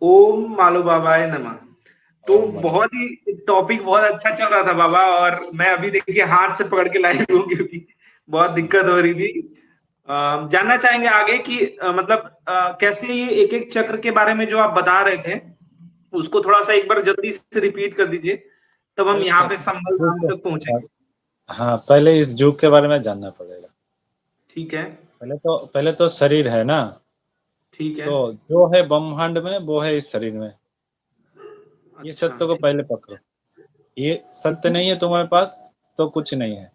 ओम मालो बाबाए नमः। तो ओम मालो। बहुत ही टॉपिक बहुत अच्छा चल रहा था बाबा, और मैं अभी देखिए हाथ से पकड़ के लाई हूँ क्योंकि बहुत दिक्कत हो रही थी। जानना चाहेंगे आगे कि मतलब कैसे ये एक एक चक्र के बारे में जो आप बता रहे थे उसको थोड़ा सा एक बार जल्दी से रिपीट कर दीजिए, तब हम पहले यहाँ पे संभल जुग धाम तक के- पहुंचेंगे। हाँ, पहले इस जुग के बारे में जानना पड़ेगा। ठीक है। पहले तो शरीर है ना। ठीक है। तो जो है ब्रह्मांड में वो है इस शरीर में। ये अच्छा सत्य को ठीक पहले है। पकड़ो। ये सत्य इसमें नहीं है तुम्हारे पास तो कुछ नहीं है।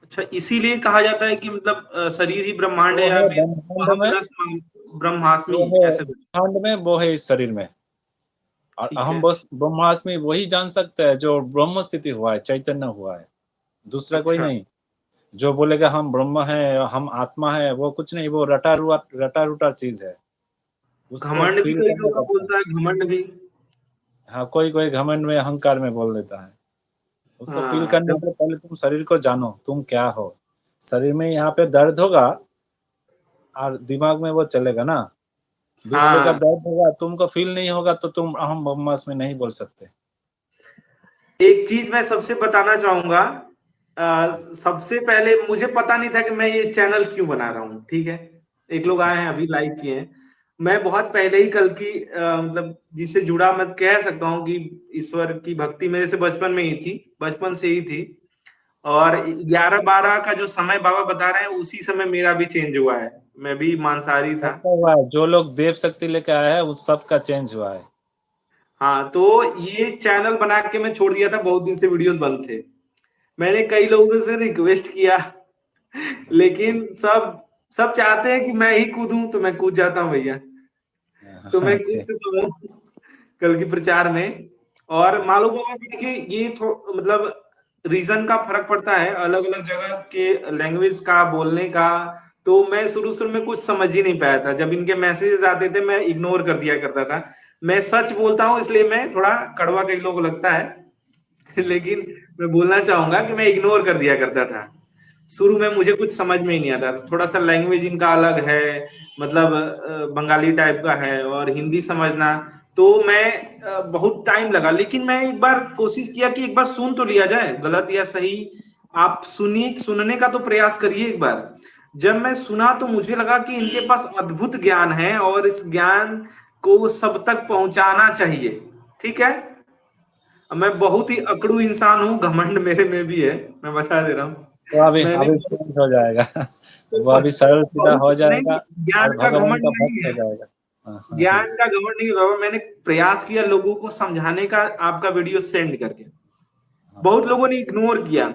अच्छा, इसीलिए कहा जाता है कि मतलब शरीर ही ब्रह्मांड है, जो या है फिर ब्रह्मांड अहम में, प्लस ब्रह्मास्मि जो है ऐसे कुछ। ब्रह्मांड में वो है इस शरीर में। और ठीक हम है। बस ब्रह्मास्मि वही जान सकते हैं जो ब्रह्म स्थिति हुआ है, चैतन्य हुआ है। दूसरा कोई अच्छा। नहीं। जो बोलेगा हम ब्रह्म है, हम आत्मा है, वो कुछ नहीं, वो रटा रूटा चीज है। उसको घमंड भी फील कई करना लोग पड़ता है। बोलता है, घमंड भी। हाँ, कोई कोई घमंड में अहंकार में बोल देता है। उसको फील हाँ करने जब के लिए पहले तुम शरीर को जानो, तुम क्या हो। शरीर में यहाँ पे दर्द होगा और दिमाग में वो चलेगा ना। दूसरे का हाँ, दर्द होगा, तुमको फील नहीं होगा तो तुम अहम ब्रह्मास्मि में नहीं बोल सकते। एक चीज मैं सबसे बताना चाहूंगा। सबसे पहले मुझे पता नहीं था कि मैं ये चैनल क्यों बना रहा हूँ, ठीक है। एक लोग आए हैं अभी लाइक किए हैं। मैं बहुत पहले ही कल की मतलब जिससे जुड़ा मैं कह सकता हूँ कि ईश्वर की भक्ति मेरे से बचपन में ही थी, बचपन से ही थी। और 11-12 का जो समय बाबा बता रहे हैं उसी समय मेरा भी चेंज हुआ है। मैं भी मांसाहारी था। सबका हुआ है, जो लोग देव शक्ति लेके आए हैं उस सबका चेंज हुआ है। हाँ, तो ये चैनल बना के मैं छोड़ दिया था, बहुत दिन से वीडियोस बंद थे। मैंने कई लोगों से रिक्वेस्ट किया, लेकिन सब सब चाहते हैं कि मैं ही कूदूं, तो मैं कूद जाता हूँ भैया। तो मैं कूद ठीक। चुका हूँ कल की प्रचार में। और मालूम होगा कि देखिए ये मतलब रीजन का फर्क पड़ता है, अलग अलग जगह के लैंग्वेज का बोलने का। तो मैं शुरू शुरू में कुछ समझ ही नहीं पाया था, जब इनके मैसेजेस आते थे मैं इग्नोर कर दिया करता था। मैं सच बोलता हूँ इसलिए मैं थोड़ा कड़वा कई लोगों को लगता है, लेकिन मैं बोलना चाहूंगा कि मैं इग्नोर कर दिया करता था। शुरू में मुझे कुछ समझ में ही नहीं आता था, थोड़ा सा लैंग्वेज इनका अलग है, मतलब बंगाली टाइप का है, और हिंदी समझना। तो मैं बहुत टाइम लगा, लेकिन मैं एक बार कोशिश किया कि एक बार सुन तो लिया जाए, गलत या सही। आप सुनिए, सुनने का तो प्रयास करिए एक बार। जब मैं सुना तो मुझे लगा कि इनके पास अद्भुत ज्ञान है और इस ज्ञान को सब तक पहुंचाना चाहिए। ठीक है। मैं बहुत ही अकड़ू इंसान हूँ, घमंड मेरे में भी है, मैं बता दे रहा हूँ। वो अभी मैंने अभी चेंज हो जाएगा। वो तो अभी सरल सीधा बहुत हो नहीं, जाएगा। ज्ञान और का भगवान घमंड का नहीं भक्त हो है। जाएगा। हाँ, हाँ, हाँ। ज्ञान का घमंड नहीं बाबा, मैंने प्रयास किया लोगों को समझाने का, आपका वीडियो सेंड करके बहुत लोगों ने इग्नोर किया।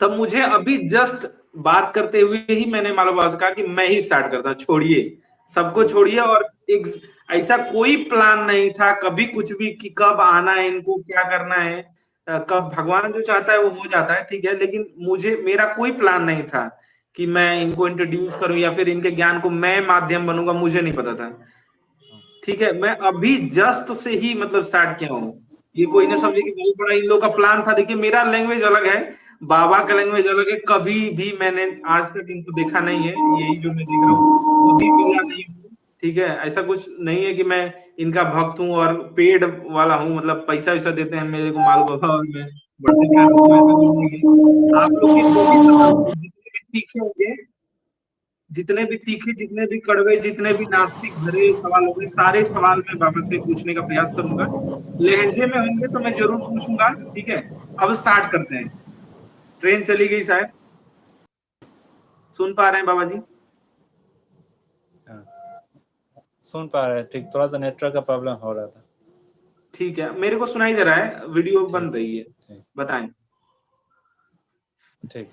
तब मुझे अभी जस्ट बात करते हुए ही मैंने मालूम से कहा कि मैं ही स्टार्ट करता हूँ, छोड़िए, सबको हाँ, छोड़िए। और एक ऐसा कोई प्लान नहीं था कभी कुछ भी कि कब आना है, इनको क्या करना है। कब भगवान जो चाहता है वो हो जाता है, ठीक है। लेकिन मुझे, मेरा कोई प्लान नहीं था कि मैं इनको इंट्रोड्यूस करूं या फिर इनके ज्ञान को मैं माध्यम बनूंगा, मुझे नहीं पता था। ठीक है, मैं अभी जस्ट से ही मतलब स्टार्ट किया हूँ। ये कोई ना समझे कि बहुत बड़ा इन लोगों का प्लान था। देखिए मेरा लैंग्वेज अलग है, बाबा का लैंग्वेज अलग है। कभी भी मैंने आज तक इनको देखा नहीं है, यही जो मैं देख रहा हूँ, कभी मिला नहीं हूँ। ठीक है, ऐसा कुछ नहीं है कि मैं इनका भक्त हूँ और पेड वाला हूँ, मतलब पैसा वैसा देते हैं मेरे को मालूम बाबा और मैं बढ़ते जा रहा हूँ, ऐसा कुछ नहीं है। आप लोग के जो भी सवाल होंगे, जितने भी तीखे होंगे, जितने भी तीखे, जितने भी कड़वे, जितने भी नास्तिक भरे सवाल होंगे, सारे सवाल मैं बाबा से पूछने का प्रयास करूंगा। लहजे में होंगे तो मैं जरूर पूछूंगा। ठीक है। अब स्टार्ट करते हैं। ट्रेन चली गई शायद, सुन पा रहे हैं बाबा जी? हाँ। सुन पा रहे हैं, ठीक, थोड़ा सा नेटवर्क का प्रॉब्लम हो रहा था। ठीक है, मेरे को सुनाई दे रहा है, वीडियो बन ठीक। रही है। ठीक। बताएं। ठीक।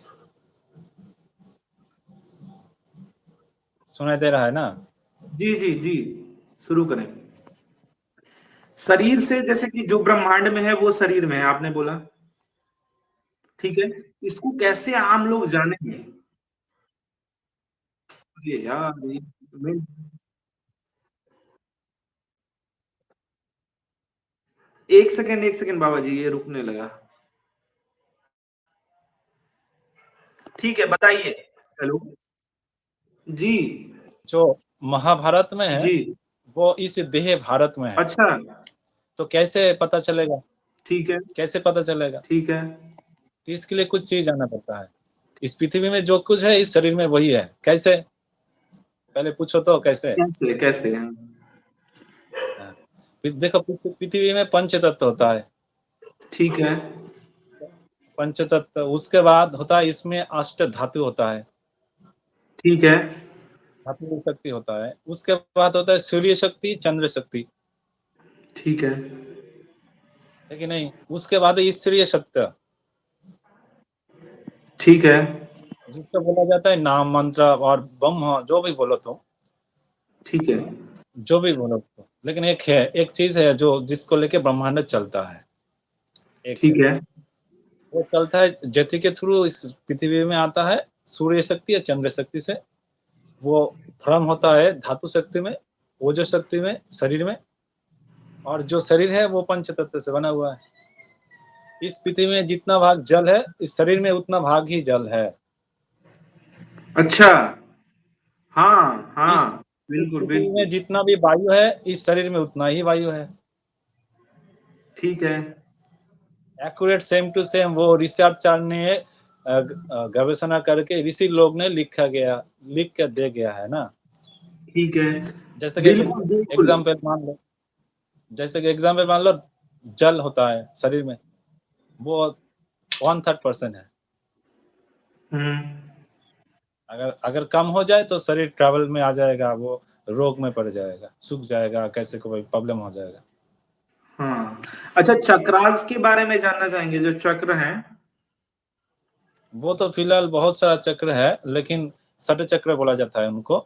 सुनाई दे रहा है ना। जी जी जी, शुरू करें। शरीर से, जैसे कि जो ब्रह्मांड में है वो शरीर में है, आपने बोला। ठीक है। इसको कैसे आम लोग जानेंगे? अरे यार मैं- एक सेकेंड, एक सेकेंड बाबा जी, ये रुकने लगा। ठीक है, बताइए। हेलो। जी। जो महाभारत में है, जी। वो इस देह भारत में है। अच्छा, तो कैसे पता चलेगा? ठीक है, कैसे पता चलेगा? ठीक है, तो इसके लिए कुछ चीज जाना पड़ता है। इस पृथ्वी में जो कुछ है इस शरीर में वही है। कैसे? पहले पूछो तो कैसे? कैसे कैसे? हाँ। देखो, पृथ्वी में पंच तत्व होता है। ठीक है, पंच तत्व, उसके बाद होता है इसमें अष्ट धातु होता है, ठीक है, धातु शक्ति होता है। उसके बाद होता है सूर्य शक्ति, चंद्र शक्ति, ठीक है, है कि नहीं? उसके बाद ईश्वरीय शक्ति, ठीक है, जिसको बोला जाता है नाम मंत्र और ब्रह्म, जो भी बोलो तो, ठीक है, जो भी बोलो तो। लेकिन एक है, एक चीज है जो जिसको लेके ब्रह्मांड चलता है, एक ठीक है। है, वो चलता है ज्योति के थ्रू, इस पृथ्वी में आता है सूर्य शक्ति या चंद्र शक्ति से। वो भ्रम होता है धातु शक्ति में, ओजो शक्ति में, शरीर में। और जो शरीर है वो पंच तत्व से बना हुआ है। इस पृथ्वी में जितना भाग जल है, इस शरीर में उतना भाग ही जल है। अच्छा, हाँ इस हाँ, बिल्कुल पृथ्वी में बिल्कुल, जितना भी वायु है, इस शरीर में उतना ही वायु है। ठीक है, एक्यूरेट सेम टू सेम वो रिसर्चर ने गवेषणा करके ऋषि लोग ने लिख के दे गया है ना। ठीक है, जैसे कि बिल्कुल बिल्कुल, एग्जाम्पल मान लो, जैसे कि एग्जाम्पल मान लो, जल होता है शरीर में, वो 1/3% है। हम्म, अगर अगर कम हो जाए तो शरीर ट्रैवल में आ जाएगा, वो रोग में पड़ जाएगा, सूख जाएगा, कैसे कोई प्रॉब्लम हो जाएगा। हाँ। अच्छा, चक्रास के बारे में जानना चाहेंगे, जो चक्र हैं? वो तो फिलहाल बहुत सारा चक्र है, लेकिन षट चक्र बोला जाता है उनको,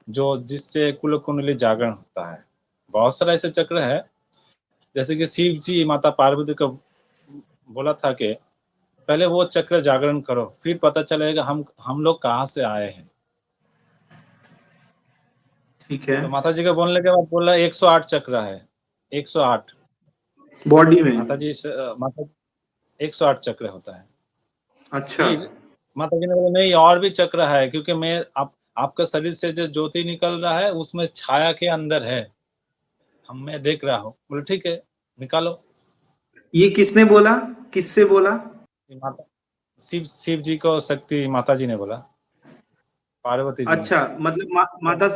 जो जिससे कुल कुंडली जागरण होता है। बहुत सारा ऐसे चक्र है। जैसे कि शिव जी माता पार्वती को बोला था कि पहले वो चक्र जागरण करो, फिर पता चलेगा हम लोग कहाँ से आए हैं। ठीक है, तो माता जी के बोलने के बाद बोला 108 चक्र है, 108। बॉडी में? माता 108 चक्र होता है। अच्छा, फिर माता जी ने बोला नहीं, और भी चक्र है, क्योंकि आपका शरीर से जो ज्योति निकल रहा है उसमें छाया के अंदर है, मैं देख रहा हूँ। बोले ठीक है, निकालो। ये किसने बोला, किससे बोला? माता शिव जी को शक्ति माता जी ने बोला, पार्वती जी ने। अच्छा, मतलब माता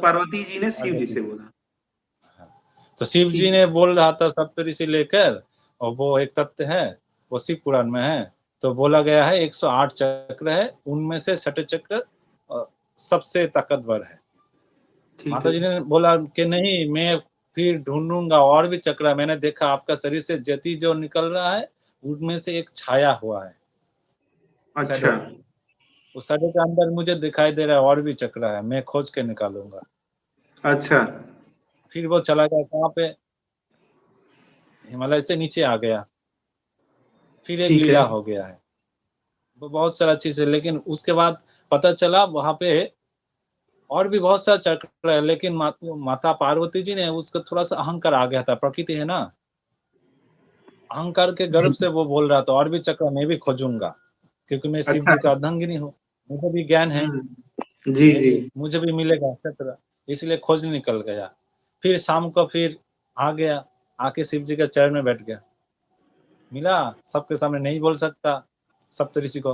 पार्वती जी ने शिव जी पार्वती, से बोला? तो शिव जी ठीक है, ने बोल रहा था सप्तऋषि लेकर, और वो एक तत्व है, वो शिव पुराण में है। तो बोला गया है 108 चक्र है, उनमें से षट चक्र सबसे ताकतवर है। ठीक माता है, जी ने बोला कि नहीं, मैं फिर ढूंढूंगा, और भी चक्र है। मैंने देखा आपका शरीर से ज्योति जो निकल रहा है, उनमें से एक छाया हुआ है, अच्छा, शैडो। उस शैडो के अंदर मुझे दिखाई दे रहा है और भी चक्र है, मैं खोज के निकालूंगा। अच्छा, फिर वो चला गया कहाँ पे? हिमालय से नीचे आ गया। फिर एक ठीक है, लीला हो गया है। वो बहुत सारा चीज है, लेकिन उसके बाद पता चला वहां पे और भी बहुत सारा चक्र है, लेकिन माता पार्वती जी ने उसका थोड़ा सा अहंकार आ गया था, प्रकृति है ना, अहंकार के गर्भ से वो बोल रहा था और भी चक्र मैं भी खोजूंगा, क्योंकि मैं शिव अच्छा, जी का अर्धांगिनी हूँ, मुझे भी ज्ञान है, जी जी, मुझे भी मिलेगा चक्र। इसलिए खोजने निकल गया। फिर शाम को फिर आ गया, आके शिव जी के चरण में बैठ गया। मिला, सबके सामने नहीं बोल सकता सप्तऋषि को,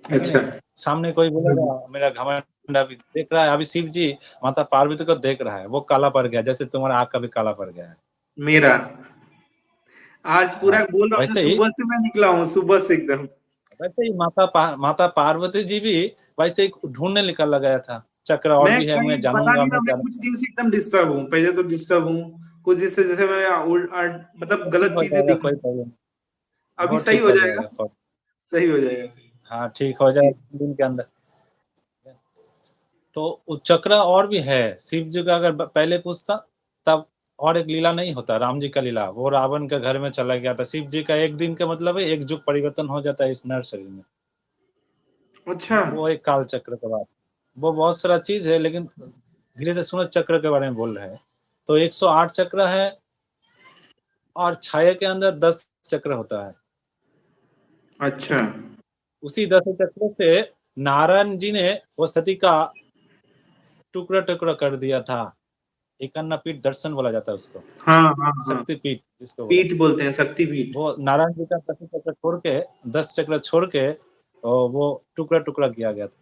है कि अच्छा, नहीं? सामने कोई बोलेगा मेरा घमंड अभी देख रहा है, अभी शिव जी माता पार्वती को देख रहा है, वो काला पड़ गया, जैसे तुम्हारा आँख का भी काला पड़ गया है। मेरा आज पूरा हाँ, बोल रहा हूँ ना, वैसे ही, सुबह से मैं निकला हूँ, सुबह से एकदम। वैसे ही माता पार्वती जी भी वैसे ही ढूंढने निकल गया था, चक्र और मैं भी है, कहीं मैं पता जानूंगा, नहीं था, मैं मैं कुछ जानूंगा। दिन से एकदम डिस्टर्ब हूँ, पहले तो डिस्टर्ब हूँ कुछ, जैसे जैसे मैं मतलब वो ठीक गलत हो चीजें जाएगा, दिख कोई रही। प्रॉब्लम, अभी वो सही ठीक हो हो जाएगा, जाएगा, कोई। सही हो जाएगा, सही। हाँ, ठीक हो ठीक, जाएगा दिन के अंदर। तो चक्र और भी है। शिव जी का अगर पहले पूछता तब और एक लीला नहीं होता, राम जी का लीला, वो रावण के घर में चला गया था। शिव जी का एक दिन का मतलब है एक युग परिवर्तन हो जाता है इस नर शरीर में। अच्छा, वो एक काल चक्र के बाद, वो बहुत सारा चीज है, लेकिन धीरे से सुनो चक्र के बारे में बोल रहे हैं। तो 108 चक्र है, और छाया के अंदर 10 चक्र होता है। अच्छा, उसी 10 चक्र से नारायण जी ने वो सती का टुकड़ा टुकड़ा कर दिया था। एकान्ना पीठ दर्शन बोला जाता है उसको, हाँ हाँ हाँ, शक्ति पीठ जिसको बोला, पीठ बोलते हैं, शक्ति पीठ। वो नारायण जी का 25 चक्र छोड़ के 10 चक्र छोड़ के वो टुकड़ा टुकड़ा किया गया था।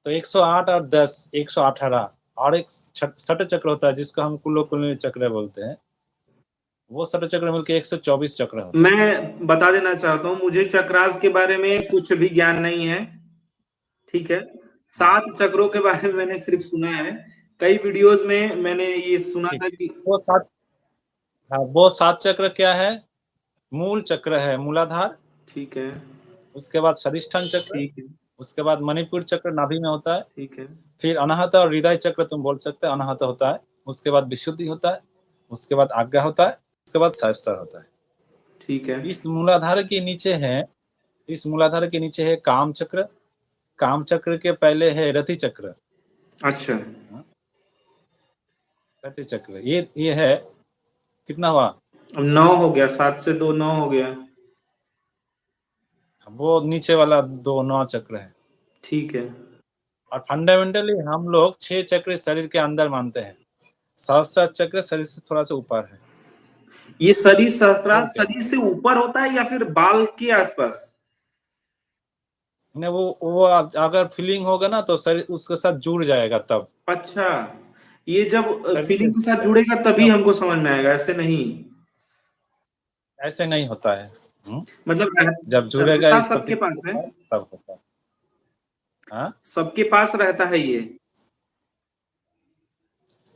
तो 108 और 10 118 और एक षट चक्र होता है जिसको हम कुल्लो चक्र बोलते हैं, वो षट चक्र मिलकर 124 चक्र होता है। मैं बता देना चाहता हूँ, मुझे चक्रास के बारे में कुछ भी ज्ञान नहीं है, ठीक है। 7 चक्रों के बारे में मैंने सिर्फ सुना है, कई वीडियोस में मैंने ये सुना ठीक, था कि वो 7, हाँ वो 7 चक्र क्या है, मूल चक्र है मूलाधार, ठीक है उसके बाद स्वादिष्ठान चक्र, ठीक है उसके बाद मणिपुर चक्र नाभि में होता है, ठीक है फिर अनाहत और हृदय चक्र तुम बोल सकते हैं, अनाहत होता है, उसके बाद विशुद्धि होता है, उसके बाद आज्ञा होता है, उसके बाद सहस्त्र होता है। ठीक है इस मूलाधार के नीचे है, इस मूलाधार के नीचे है काम चक्र, काम चक्र के पहले है रति चक्र। अच्छा, रति चक्र ये है, कितना हुआ, अब 9 हो गया, 7 से 2 9 हो गया, वो नीचे वाला 2 9 चक्र है। ठीक है। और फंडामेंटली हम लोग 6 चक्र शरीर के अंदर मानते हैं, सहस्त्र चक्र शरीर से थोड़ा सा ऊपर है। ये शरीर सहस्त्रार और क्या, शरीर से ऊपर होता है या फिर बाल के आसपास? नहीं वो अगर फीलिंग होगा ना तो शरीर उसके साथ जुड़ जाएगा तब, अच्छा, ये जब शरीर से फीलिंग के जुड़ साथ जाएगा जुड़ेगा तभी तब, हमको समझ में आएगा, ऐसे नहीं। ऐसे नहीं होता है। मतलब जब जुड़ेगा रहता इस सबके टॉपिक के पास है, ऊपर तब होता है। हाँ, सबके पास रहता है ये?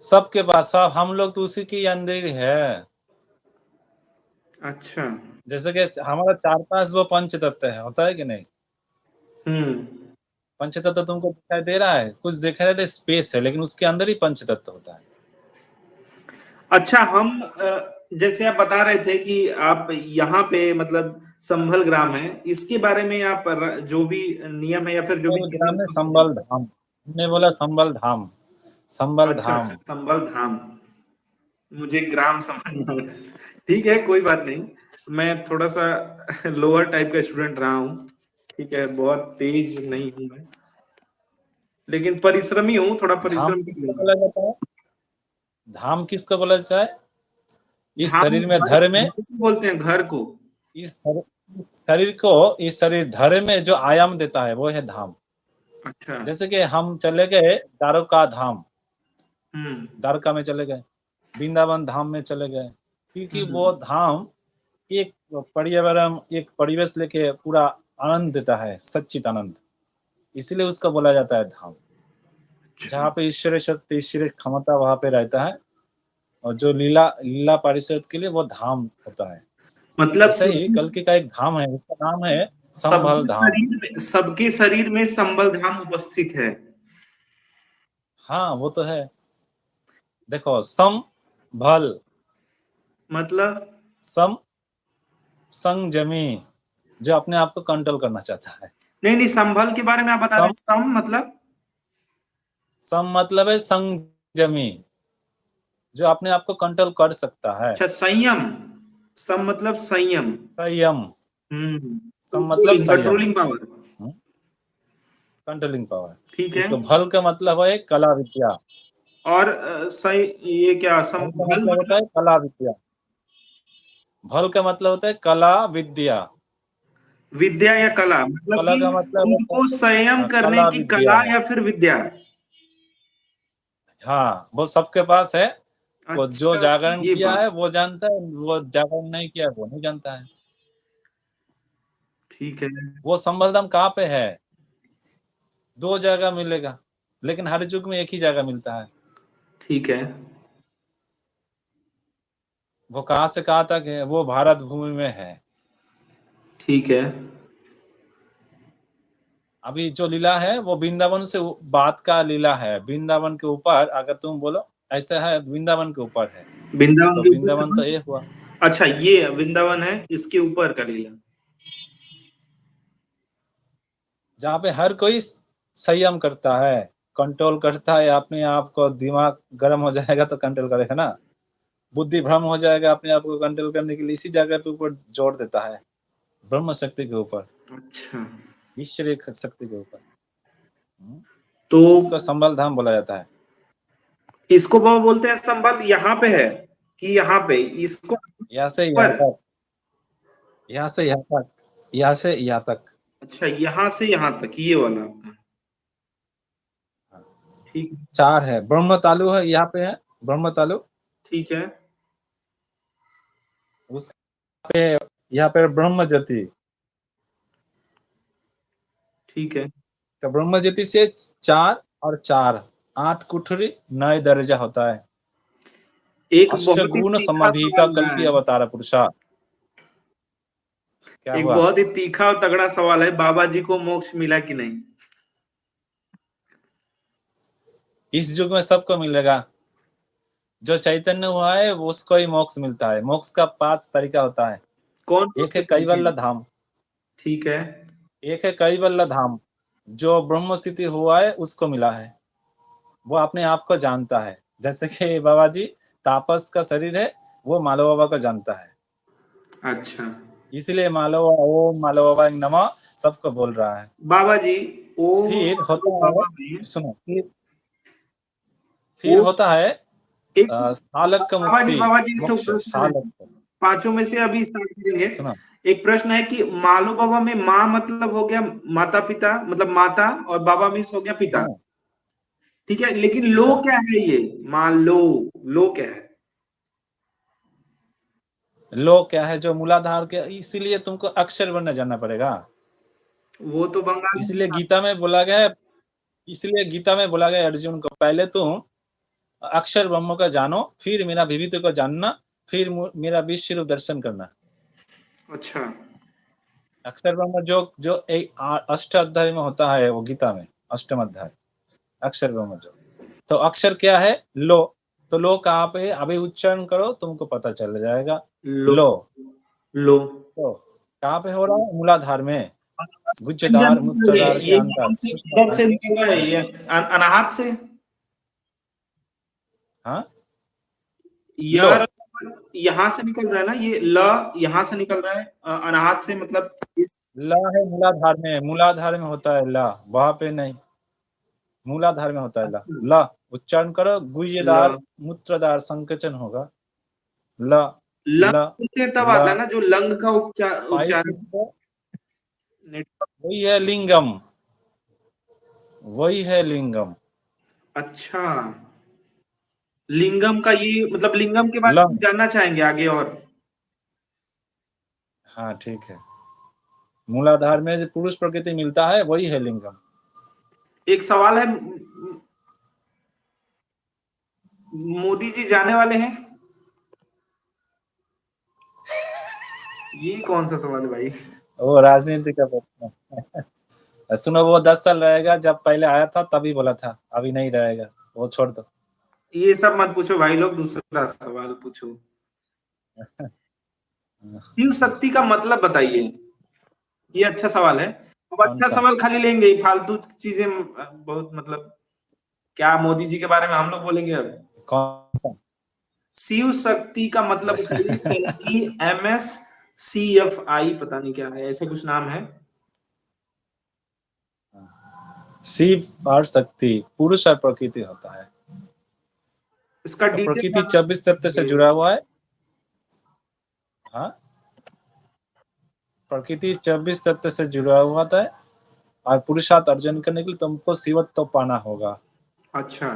सबके पास, सब हम लोग तो उसी के अंदर ही है। अच्छा, जैसे कि हमारा 4 5 वो पंच तत्व है, होता है कि नहीं, हम्म। पंच तत्व तुमको दिखाई दे रहा है, कुछ दिख रहा है स्पेस है, लेकिन उसके अंदर ही पंच तत्व होता है। अच्छा, हम जैसे आप बता रहे थे कि आप यहाँ पे मतलब संभल ग्राम है, इसके बारे में आप जो भी नियम है या फिर जो भी चीजें ग्राम में उसको बताइए। संबल धाम, हमने बोला संबल धाम, संबल अच्छा अच्छा, धाम। संभल धाम, मुझे ग्राम समझ में आया। ठीक है, कोई बात नहीं, मैं थोड़ा सा लोअर टाइप का स्टूडेंट रहा हूँ, ठीक है, बहुत तेज नहीं हूँ मैं, लेकिन परिश्रमी हूँ, थोड़ा धाम परिश्रम कर किसको लूंगा। बोला जाता है, धाम किसको बोला जाता है, इस धाम शरीर में घर, धर्म में, घर को बोलते हैं, घर को। इस शरीर को, इस शरीर धर्म में जो आयाम देता है वो है धाम। अच्छा, जैसे कि हम चले गए द्वारका धाम, हम्म द्वारका में चले गए, वृंदावन धाम में चले गए, क्योंकि हम्म, वो धाम एक पर्यावरण, एक परिवेश लेके पूरा आनंद देता है, सच्चित आनंद, इसीलिए उसका बोला जाता है धाम। अच्छा, जहाँ पे ईश्वरीय शक्ति, ईश्वरीय क्षमता वहां पे रहता है, और जो लीला लीला पारिषद के लिए वो धाम होता है। मतलब ऐसे ही कल्कि का एक धाम है, उसका नाम है संभल धाम। सबके शरीर में संबल धाम उपस्थित है। हाँ वो तो है, देखो सम भल, मतलब सम संयमी, जो अपने आप को कंट्रोल करना चाहता है। नहीं नहीं, संभल के बारे में आप बता रहे सम, हैं, सम मतलब? सम मतलब है संयमी, जो अपने आप को कंट्रोल कर सकता है। अच्छा, संयम, सम मतलब संयम, संयम, सम मतलब कंट्रोलिंग, संयम, कंट्रोलिंग पावर, कंट्रोलिंग ठीक पावर। है। इसको भल का मतलब है कला विद्या, और सही, ये क्या भल का भल मतलब होता मतलब? है कला विद्या, भल का मतलब होता है कला विद्या, विद्या या कला, मतलब कला कि का मतलब खुद होता है, को संयम हाँ, करने कला की विद्या कला है। या फिर विद्या? हाँ वो सबके पास है, वो जो अच्छा, जागरण ये किया है बात, वो जानता है, वो जागरण नहीं किया है वो नहीं जानता है। ठीक है वो संबलधाम कहाँ पे है, 2 जगह मिलेगा, लेकिन हर युग में एक ही जगह मिलता है। ठीक है वो कहाँ से कहाँ तक है, वो भारत भूमि में है। ठीक है। अभी जो लीला है वो वृंदावन से बात का लीला है, वृंदावन के ऊपर अगर तुम बोलो ऐसा है, वृंदावन के ऊपर है, वृंदावन तो के ऊपर वृंदावन तो कहाँ? ये हुआ। अच्छा, ये वृंदावन है, इसके ऊपर का लीला। जहाँ पे हर कोई संयम करता है, कंट्रोल करता है अपने आप को, दिमाग गर्म हो जाएगा तो कंट्रोल करेगा ना, बुद्धि भ्रम हो जाएगा अपने आप को कंट्रोल करने के लिए, इसी जगह पे ऊपर जोर देता है, ब्रह्म शक्ति के ऊपर, अच्छा, ईश्वरीय शक्ति के ऊपर। तो इसको संबल धाम बोला जाता है। इसको बाबा बोलते हैं संबंध यहाँ पे है कि यहाँ पे, इसको यहाँ से यहाँ पर, तक, यहाँ से यहाँ तक, यहाँ से यहाँ तक। अच्छा यहाँ से यहाँ तक, ये वाला आपका, ठीक है, 4 है, ब्रह्म तालु है, यहाँ पे है ब्रह्म तालु, ठीक है, उस पे यहाँ पे ब्रह्म ज्योति, ठीक है, तो ब्रह्म ज्योति से 4 और 4 8 कुठरी 9 दर्जा होता है। एक बहुत ही अष्टगुण तीखा समाभीता सवाल कल्कि है, अवतार पुरुषा। क्या एक हुआ? बहुत ही तीखा और तगड़ा सवाल है, बाबा जी को मोक्ष मिला कि नहीं? इस युग में सबको मिलेगा, जो चैतन्य हुआ है वो उसको ही मोक्ष मिलता है। मोक्ष का 5 तरीका होता है। कौन एक है कैवल्य धाम, ठीक है, एक है कैवल्य धाम, जो ब्रह्म स्थिति हुआ है उसको मिला है, वो अपने आप को जानता है। जैसे कि बाबा जी तापस का शरीर है, वो मालव बाबा को जानता है, अच्छा इसलिए मालव ओम मालव बाबा नमः सबको बोल रहा है। बाबा जी, ओम फिर होता है, बाबा में, सुनो, फिर ओम होता है एक, सालक का मुक्ति, बाबा जी तो मोक्ष प्रश्न है, सालक। पांचों में से अभी स्टार्ट करेंगे। सुनो, एक प्रश्न है कि मालो बाबा में माँ मतलब हो गया माता पिता, मतलब माता, और बाबा मीन्स हो गया पिता, हाँ, ठीक है, लेकिन लो पिता। क्या है ये, मान लो क्या है? लो क्या है? जो मूलाधार के, इसीलिए तुमको अक्षर वर्ण जानना पड़ेगा। वो तो बंगाली इसलिए गीता में बोला गया है, इसलिए गीता में बोला गया अर्जुन को, पहले तुम अक्षर ब्रह्म को जानो, फिर मेरा विविध को जानना, फिर मेरा विश्व रूप दर्शन करना। अच्छा, अक्षर ब्रह्म जो जो एक 8 अध्याय में होता है, वो गीता में 8वां अध्याय अक्षर ब्रह्म जो। तो अक्षर क्या है? लो। तो लो कहाँ पे है? अभी उच्चारण करो, तुमको पता चल जाएगा। लो, लो लो, तो कहाँ पे हो रहा है? मूलाधार में, गुज्जदार मूत्रदार के ये अंतर। इधर से निकल रहा है, ये अनाहत से, हाँ, लो यार यहाँ से निकल रहा है ना, ये ल यहाँ से निकल रहा है, अनाहत से मतलब ला है मूलाधार में, मूलाधार में होता है ला, वहां पे नहीं, मूलाधार में होता है ला। ला उच्चारण करो, गुज्जदार मूत्रदार संकोचन होगा। ला लंग ला बोलते हैं तब ला, आता है ना, जो लंग का उच्चारण, वही है लिंगम, वही है लिंगम। अच्छा, लिंगम का ये मतलब लिंगम के बारे में लंग, जानना चाहेंगे आगे और? हाँ ठीक है, मूलाधार में जो पुरुष प्रकृति मिलता है वही है लिंगम। एक सवाल है, मोदी जी जाने वाले हैं, ये कौन सा सवाल है भाई? वो राजनीति का प्रश्न है। सुनो, वो 10 साल रहेगा, जब पहले आया था तभी बोला था, अभी नहीं रहेगा, वो छोड़ दो। ये सब मत पूछो भाई लोग, दूसरा सवाल पूछो। शिव शक्ति का मतलब बताइए, ये अच्छा सवाल है। अब कौन अच्छा सा? सवाल खाली लेंगे ही, फालतू चीजें बहुत मतलब, क्या मोदी जी के बारे में हम लोग बोलेंगे अब? कौन सा? शिव शक्ति का मतलब बताइए, कल्कि MSCFI पता नहीं क्या है, ऐसे कुछ नाम है। शिव और शक्ति, पुरुष और प्रकृति होता है। इसका तो डिटेल प्रकृति 24 तत्व से जुड़ा हुआ है। हाँ, प्रकृति 24 तत्व से जुड़ा हुआ था, और पुरुषार्थ अर्जन करने के लिए तुमको शिवत्व पाना होगा। अच्छा,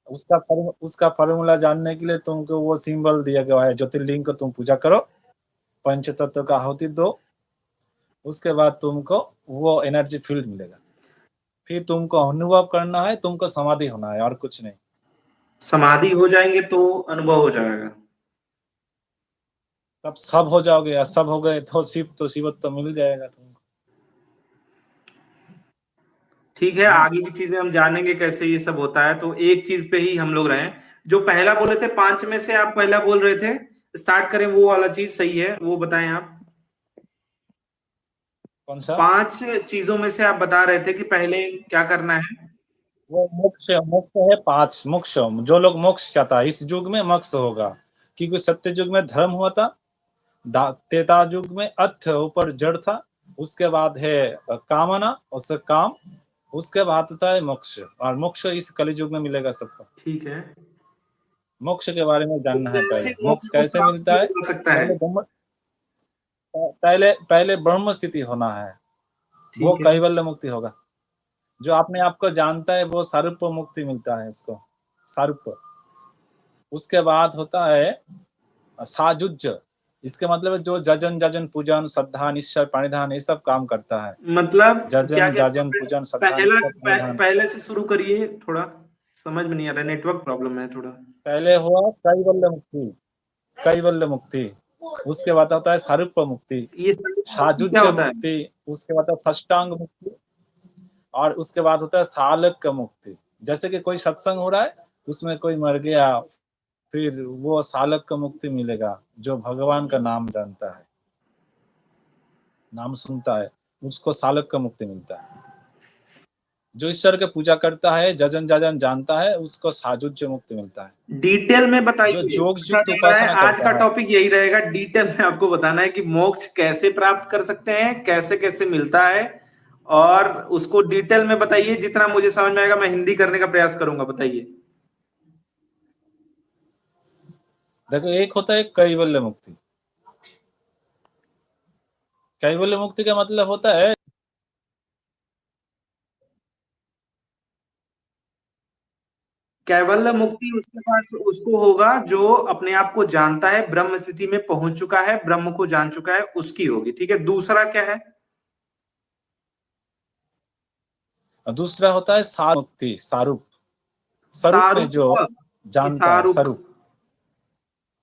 उसका फॉर्मूला जानने के लिए तुमको वो सिंबल दिया गया है, ज्योतिर्लिंग को तुम पूजा करो, पंच तत्व का आहुति दो, उसके बाद तुमको वो एनर्जी फील्ड मिलेगा। फिर तुमको अनुभव करना है, तुमको समाधि होना है, और कुछ नहीं। समाधि हो जाएंगे तो अनुभव हो जाएगा, तब सब हो जाओगे, या सब हो गए तो शिवत्व तो मिल जाएगा तुमको। ठीक है, आगे की चीजें हम जानेंगे कैसे ये सब होता है। तो एक चीज पे ही हम लोग रहे, जो पहला बोले थे 5 में से, आप पहला बोल रहे थे, स्टार्ट करें वो वाला चीज सही है, वो बताएं आप। कौन सा? 5 चीजों में से आप बता रहे थे कि पहले क्या करना है। वो मोक्ष, मोक्ष है 5 मोक्ष। जो लोग मोक्ष चाहता है, इस युग में मोक्ष होगा, क्योंकि सत्य युग में धर्म हुआ था, त्रेता युग में अर्थ ऊपर जड़ था, उसके बाद है कामना, उससे काम, उसके बाद होता है मोक्ष, और मोक्ष इस कलयुग में मिलेगा सबको। ठीक है। मोक्ष के बारे में तो जानना है कैसे पहले, मोक्ष मोक्ष को कैसे प्राप्त मिलता किया है। जा सकता है? पहले ब्रह्म पहले पहले ब्रह्म स्थिति होना है, वो ठीक है। कैवल्य मुक्ति होगा। जो अपने आप को जानता है वो सारूप मुक्ति मिलता है उसको, सारूप। उसके बाद होता है साजुज, इसके मतलब है जो जजन जजन पूजन श्रद्धा निश्चय प्रणिधान ये सब काम करता है। मतलब क्या जजन क्या जाजन पूजन श्रद्धा पहला निश्चय प्रणिधान। पहले से शुरू करिए, थोड़ा समझ में नहीं आ रहा, नेटवर्क प्रॉब्लम है थोड़ा। पहले हुआ कैवल्य मुक्ति, कैवल्य मुक्ति। उसके बाद होता है सारूप मुक्ति, ये सारी क्या साजुज्य होता है? मुक्ति। उसके बाद होता है षष्टांग मुक्ति, और उसके बाद होता है सालक मुक्ति। जैसे कि कोई सत्संग हो रहा है, उसमें कोई मर गया, फिर वो सालक का मुक्ति मिलेगा। जो भगवान का नाम जानता है, नाम सुनता है, उसको सालक का मुक्ति मिलता है। जो ईश्वर की पूजा करता है, जजन जजन जानता है, उसको साजुज्य मुक्ति मिलता है। डिटेल में जो बताइए, जोग पूछा युक्त जा रहा है, उपासना आज का करता है। टॉपिक यही रहेगा। डिटेल में आपको बताना है कि मोक्ष कैसे प्राप्त कर सकते हैं, कैसे कैसे मिलता है, और उसको डिटेल में बताइए। जितना मुझे समझ में आएगा मैं हिंदी करने का प्रयास करूंगा, बताइए। देखो, एक होता है कैवल्य मुक्ति। कैवल्य मुक्ति का मतलब होता है कैवल्य मुक्ति उसके पास उसको होगा जो अपने आप को जानता है, ब्रह्म स्थिति में पहुंच चुका है, ब्रह्म को जान चुका है, उसकी होगी। ठीक है, दूसरा क्या है? दूसरा होता है सारूप मुक्ति, सारूप, स्वरूप में जो सारूप की जानता है, सारूप। स्वरूप।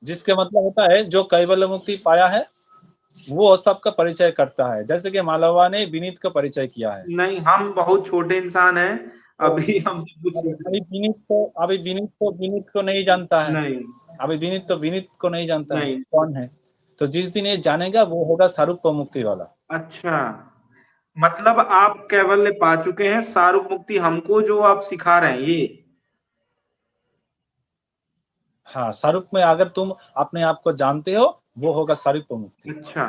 जिसके मतलब होता है जो कैवल्य मुक्ति पाया है वो सबका परिचय करता है। जैसे कि मालवा ने विनीत का परिचय किया है। नहीं, हम बहुत छोटे इंसान हैं, तो अभी हमसे कुछ विनीत को नहीं जानता है। नहीं। अभी विनीत को नहीं जानता है नहीं। कौन है। तो जिस दिन ये जानेगा वो होगा सारूप मुक्ति वाला। अच्छा, मतलब आप कैवल्य पा चुके हैं, सारूप मुक्ति हमको जो आप सिखा रहे हैं ये। हाँ, सारूप में अगर तुम अपने आप को जानते हो वो होगा सारूप मुक्ति। अच्छा।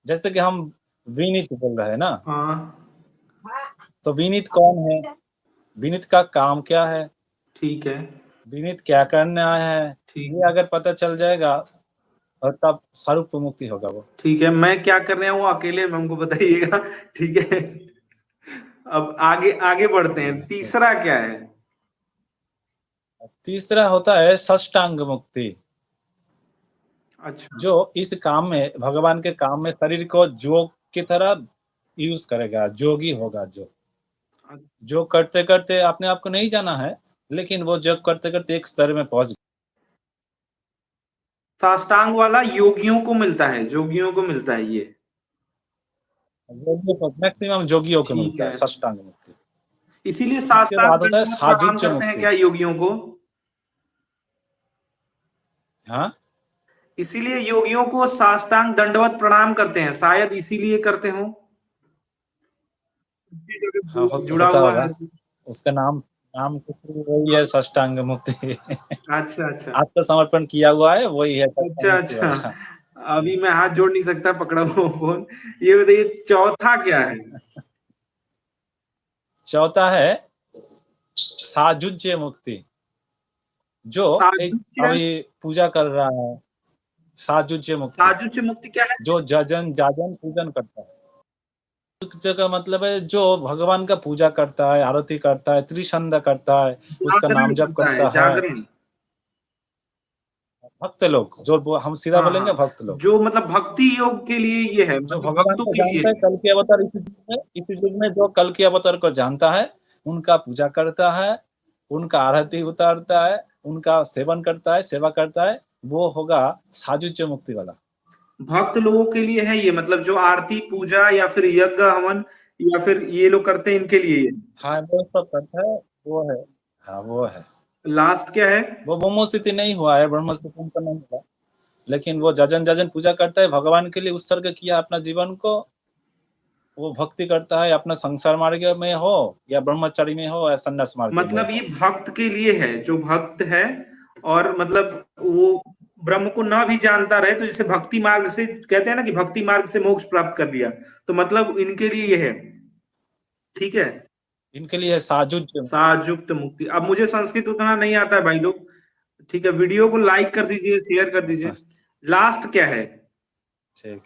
जैसे कि हम विनीत बोल रहे हैं ना, हाँ। तो विनीत कौन है, विनीत का काम क्या है, ठीक है। विनीत क्या करने आया है, ठीक ये अगर पता चल जाएगा और तब सारूप मुक्ति होगा वो। ठीक है, मैं क्या कर रहा हूँ अकेले में हमको बताइएगा। ठीक है, अब आगे आगे बढ़ते हैं। तीसरा क्या है? तीसरा होता है षष्टांग मुक्ति। अच्छा। जो इस काम में, भगवान के काम में शरीर को जोग की तरह यूज करेगा, जोगी होगा। जो करते करते अपने आप को नहीं जाना है, लेकिन वो जब करते करते एक स्तर में पहुंच। साष्टांग वाला योगियों को मिलता है, जोगियों को मिलता है ये। मैक्सिमम जोगियों को ठीक मिलता है है, षष्टांग मुक्ति। इसीलिए इसके साष्टांग बाद होता है दंडवत प्रणाम साजुज्य करते हैं मुक्ति। क्या योगियों को? हाँ इसीलिए योगियों को साष्टांग दंडवत प्रणाम करते हैं, शायद इसीलिए करते हो। हाँ, जुड़ा होता हुआ होगा। है। उसका नाम नाम कुछ वही है, षष्टांग मुक्ति। अच्छा अच्छा। आत्मसमर्पण किया हुआ है, वही है षष्टांग अच्छा मुक्ति अच्छा। वाला। अभी मैं हाथ जोड़ नहीं सकता, पकड़ा हुआ फोन। ये बताइए, चौथा क्या है? चौथा है साजुज्य मुक्ति। जो एक साजुज्य। अभी पूजा कर रहा है, साजुज्य मुक्ति। साजुज्य मुक्ति क्या है? जो जजन जाजन पूजन करता है। जगह मतलब है जो भगवान का पूजा करता है, आरती करता है, त्रिसंध्या करता है, उसका जागरण नाम जप करता है, करता है। जागरण। भक्त लोग, जो हम सीधा हाँ बोलेंगे हाँ, भक्त लोग, जो मतलब भक्ति योग के लिए ये है, जो मतलब भगवान भक्तों को के लिए जानता है, है। कल के अवतार इस युग में जो कल के अवतार को जानता है, उनका पूजा करता है, उनका आरती उतारता है, उनका सेवन करता है, सेवा करता है, वो होगा साजुज्य मुक्ति वाला। भक्त लोगों के लिए है ये, मतलब जो आरती पूजा या फिर यज्ञ हवन या फिर ये लोग करते हैं, इनके लिए। हाँ, वो सब करता है, वो है। हाँ, वो है। लास्ट क्या है? वो ब्रह्म स्थिति नहीं हुआ है, ब्रह्म स्थिति उनका नहीं हुआ, लेकिन वो जजन जजन पूजा करता है, भगवान के लिए उत्सर्ग किया अपना जीवन को। वो भक्ति करता है, अपना संसार मार्ग में हो या ब्रह्मचारी में हो या संन्यास मार्ग में मतलब ये हो। भक्त के लिए है, जो भक्त है, और मतलब वो ब्रह्म को ना भी जानता रहे तो जैसे भक्ति मार्ग से कहते हैं ना कि भक्ति मार्ग से मोक्ष प्राप्त कर लिया, तो मतलब इनके लिए ये है। ठीक है। इनके लिए है साजुज्य। साजुक्त मुक्ति। अब मुझे संस्कृत उतना नहीं आता है भाई लोग, ठीक है, वीडियो को लाइक कर दीजिए, शेयर कर दीजिए। लास्ट क्या है? ठीक।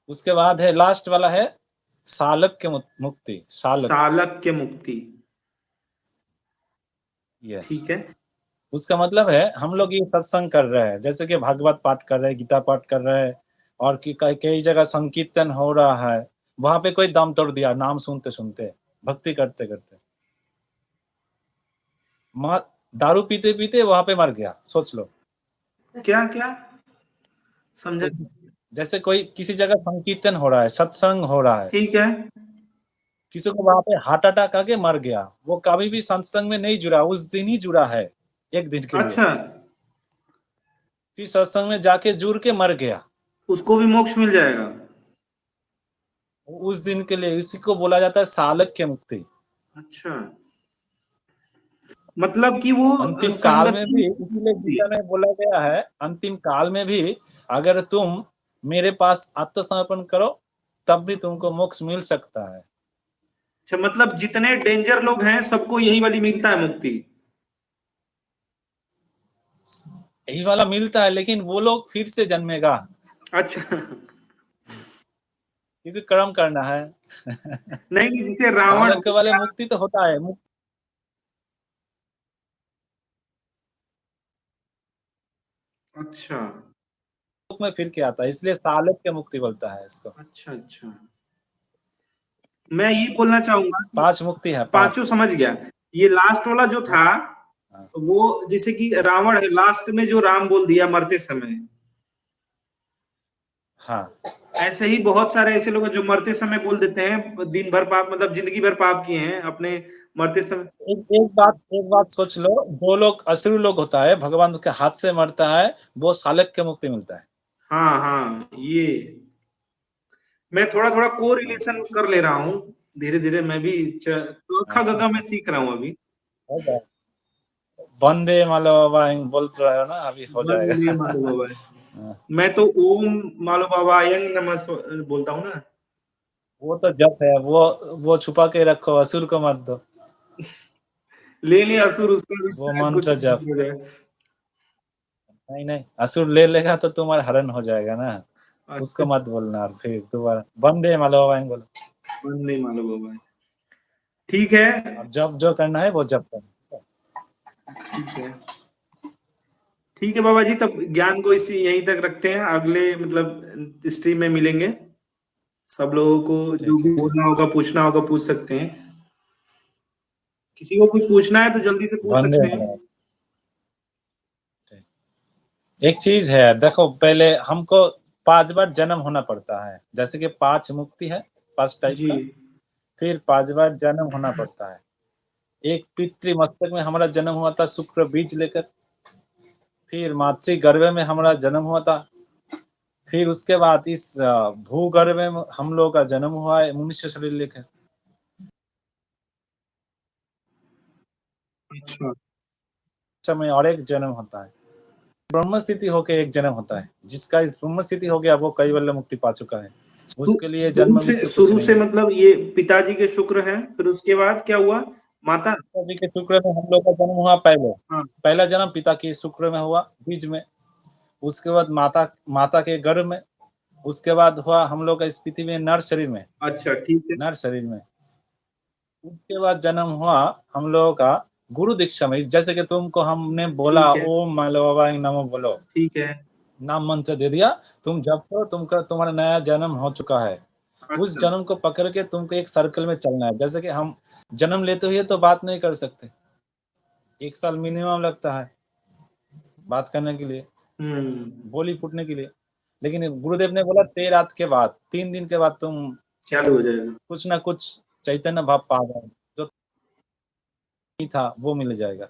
उसके बाद है लास्ट वाला है सालक्य मुक्ति। सालक, सालक्य मुक्ति। यस। ठीक है। उसका मतलब है हम लोग ये सत्संग कर रहे हैं, जैसे कि भागवत पाठ कर रहे हैं, गीता पाठ कर रहे हैं, और कि कई जगह संकीर्तन हो रहा है, वहां पे कोई दम तोड़ दिया नाम सुनते सुनते, भक्ति करते करते, दारू पीते पीते वहां पे मर गया, सोच लो। क्या क्या समझा? जैसे कोई किसी जगह संकीर्तन हो रहा है, सत्संग हो रहा है, ठीक है। किसी को वहां पे हार्ट अटैक आके मर गया, वो कभी भी सत्संग में नहीं जुड़ा, उस दिन ही जुड़ा है, एक दिन के लिए, अच्छा, फिर सत्संग में जाके जुड़ के मर गया, उसको भी मोक्ष मिल जाएगा? उस दिन के लिए। इसी को बोला जाता है सालक्य मुक्ति। अच्छा, मतलब कि वो अंतिम काल में संगति। भी, इसीलिए गीता में बोला गया है, अंतिम काल में भी अगर तुम मेरे पास आत्मसमर्पण करो तब भी तुमको मोक्ष मिल सकता है। अच्छा, मतलब जितने डेंजर लोग हैं सबको यही वाली मिलता है मुक्ति? यही वाला मिलता है, लेकिन वो लोग फिर से जन्मेगा, अच्छा। क्योंकि कर्म करना है। नहीं नहीं, जिसे रावण सालक्य वाले मुक्ति तो होता है, अच्छा में फिर के आता है, इसलिए सालक्य मुक्ति बोलता है इसको। अच्छा अच्छा। मैं ये बोलना चाहूंगा कि 5 मुक्ति है, 5। पांचों समझ गया। ये लास्ट वाला जो था, हाँ वो जैसे कि रावण है, लास्ट में जो राम बोल दिया मरते समय, हाँ। ऐसे ही बहुत सारे ऐसे लोग हैं जो मरते समय बोल देते हैं, दिन भर पाप, मतलब जिंदगी भर पाप किए हैं अपने मरते समय। एक बात सोच लो, जो लोग असुर लोग होता है, भगवान के हाथ से मरता है, वो सालक्य मुक्ति मिलता है। हाँ हाँ, ये मैं थोड़ा थोड़ा को हाँ, रिलेशन कर ले रहा हूँ, धीरे धीरे मैं भी तो हाँ, अखा गगा मैं सीख रहा हूँ अभी। हो जाएगा। वंदे मातरम बोल रहे हो ना, अभी हो वंदे जाएगा। मालो बाबा। हाँ, मैं तो ओम मालो बाबा यंग नमः बोलता हूँ ना। वो तो जप है, वो छुपा के रखो, असुर को मत दो, ले ले असुर, उसका भी वो शायद कुछ मंत्र जप। हो जाए। नहीं नहीं, असुर ले लेगा तो तुम्हारा हरण हो जाएगा ना, अच्छा, उसको मत बोलना, और फिर दोबारा वंदे मातरम बोलो। वंदे मालो बाबा। ठीक है। अब जब जो करना है वो जप करना। ठीक है। ठीक है बाबा जी, तब ज्ञान को इसी यहीं तक रखते हैं, अगले मतलब स्ट्रीम में मिलेंगे। सब लोगों को जो ठीक है, भी ठीक। बोलना होगा, पूछना होगा, पूछ सकते हैं। किसी को कुछ पूछना है तो जल्दी से पूछ वंदे सकते हैं। मातरम। एक चीज है, देखो, पहले हमको 5 बार जन्म होना पड़ता है, जैसे कि 5 मुक्ति है, 5 टाइप जी। का, फिर 5 बार जन्म होना पड़ता है। एक पितृ मस्तक में हमारा जन्म हुआ था शुक्र बीज लेकर, फिर मातृ गर्भ में हमारा जन्म हुआ था, फिर उसके बाद इस भूगर्भ में हम लोग का जन्म हुआ है मनुष्य शरीर लेकर, अच्छा समय और एक जन्म होता है, ब्रह्म स्थिति होकर एक जन्म होता है। जिसका इस ब्रह्म स्थिति हो गया वो कैवल्य मुक्ति पा चुका है, उसके लिए जन्म मृत्यु कुछ शुरू नहीं से है। मतलब ये पिताजी के शुक्र हैं, फिर उसके बाद क्या हुआ? माता। पिताजी के शुक्र में हम लोग का जन्म हुआ पहले, हाँ। पहला जन्म पिता के शुक्र में हुआ, बीज में। उसके बाद माता माता के गर्भ में। उसके बाद हुआ हम लोग का इस पृथ्वी में नर शरीर में, अच्छा ठीक है। नर शरीर में। उसके बाद जन्म हुआ हम लोगों का गुरु दीक्षा में, जैसे कि तुमको हमने बोला ठीक है। ओम मालो बाबा नमो बोलो, ठीक है। नाम मंत्र दे दिया, तुम जब तो तुम्हारा नया जन्म हो चुका है। उस अच्छा। जन्म को पकड़ के तुमको एक सर्कल में चलना है, जैसे कि हम जन्म लेते हुए तो बात नहीं कर सकते, 1 साल मिनिमम लगता है बात करने के लिए, हम्म। बोली फूटने के लिए। लेकिन गुरुदेव ने बोला 13 रात के बाद, 3 दिन के बाद तुम चालू हो जाएगा। कुछ ना कुछ चैतन्य भाव पा जाओगे, जो नहीं था वो मिल जाएगा।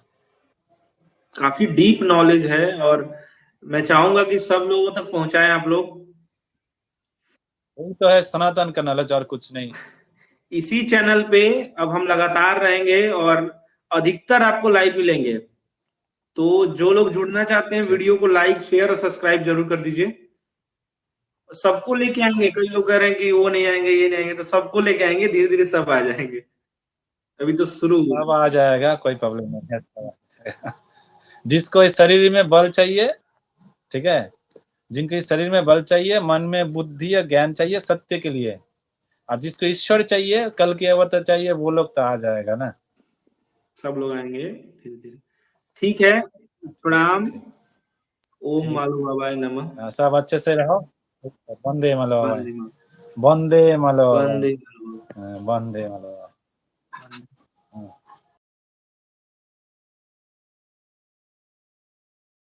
काफी डीप नॉलेज है, और मैं चाहूंगा कि सब लोगों तक पहुंचाएं आप लोग। वही तो है सनातन का नॉलेज, और कुछ नहीं। इसी चैनल पे अब हम लगातार रहेंगे, और अधिकतर आपको लाइव मिलेंगे। तो जो लोग जुड़ना चाहते हैं, ठीक। वीडियो को लाइक शेयर और सब्सक्राइब जरूर कर दीजिए। सबको लेके आएंगे, कई लोग कह रहे हैं कि वो नहीं आएंगे, ये नहीं आएंगे, तो सबको लेके आएंगे, धीरे धीरे सब आ जाएंगे। अभी तो शुरू हुआ। अब आ जाएगा, कोई प्रॉब्लम नहीं है, सब आ जाएगा। जिसको इस शरीर में बल चाहिए, ठीक है, जिनको इस शरीर में बल चाहिए, मन में बुद्धि या ज्ञान चाहिए सत्य के लिए, और जिसको ईश्वर चाहिए, कल की अवतार चाहिए, वो लोग तो आ जाएगा ना। सब लोग आएंगे धीरे धीरे। ठीक है, प्रणाम। ओम ठीक, मालू बाबाय नमः। सब अच्छे से रहो। वंदे मातरम। वंदे मातरम। वंदे मातरम। वंदे मातरम। वंदे मातरम।